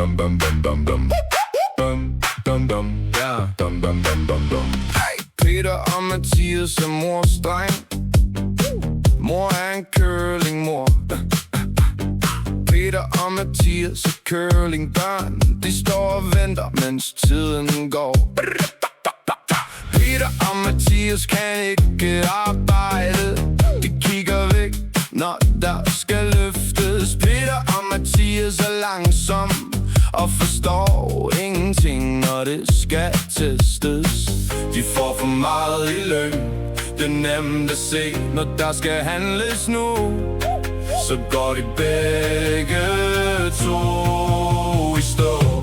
Dum dum dum dum dum. Dum dum dum. Ja. Dum dum dum dum dum. Hey, Peter og Mathias er mors dreng. Mor er en curlingmor. Peter og Mathias er curlingbørn. De står og venter, mens tiden går. Peter og Mathias kan ikke arbejde. De kigger væk, når der skal løftes. Peter og Mathias er langsom og forstår ingenting, når det skal testes. De får for meget i løn. Det er nemt at se, når der skal handles nu. Så går de begge to i stå.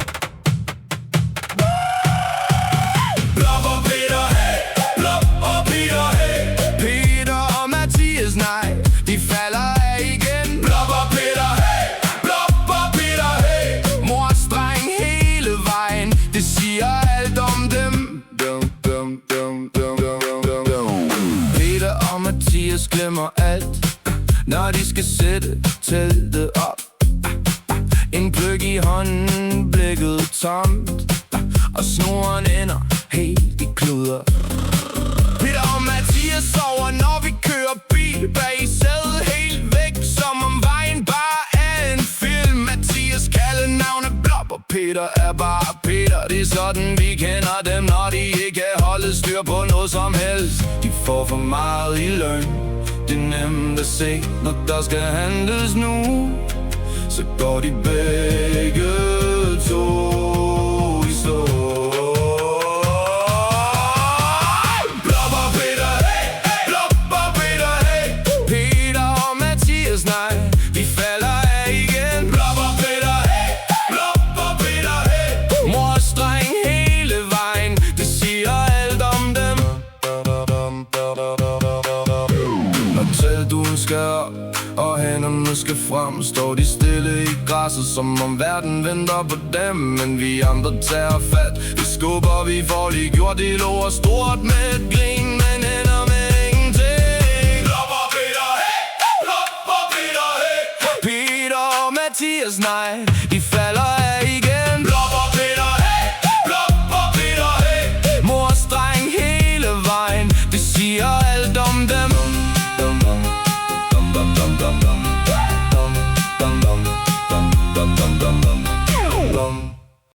Blop og Peter, hey! Blop og Peter, hey! Peter og Mathias, nej, de falder af igen. Blop og Peter, hey! Blop og Peter, hey! Mors dreng hele vejen, det siger alt om dem. Dum, dum, dum, dum, dum, dum, dum. Peter og Mathias glemmer alt, når de skal sætte teltet op. En gløgg i hånden, blikket tomt, og snoren ender helt i kluder. Peter og Mathias sover, når vi kører bil bag i sædet, helt væk, som om vejen bare er en film. Mathias kaldenavn er Blop, og Peter er bare Peter. Det er sådan vi kender dem, når de ikke kan holde styr på noget som helst. De får for meget i løn. Det er nemt at se, når der skal handles nu. Så går de begge to i stå. Blop og Peter, hey! Blop og Peter, hey! Peter og Mathias, nej, vi falder af igen. Blop og Peter, hey! Blop og Peter, hey! Mors dreng hele vejen, det siger alt om dem. Når teltdugen skal op, og hænderne skal frem, står de stille i græsset, som om verden venter på dem. Men vi andre tager fat, vi skubber, vi får lige gjort det lort stort med et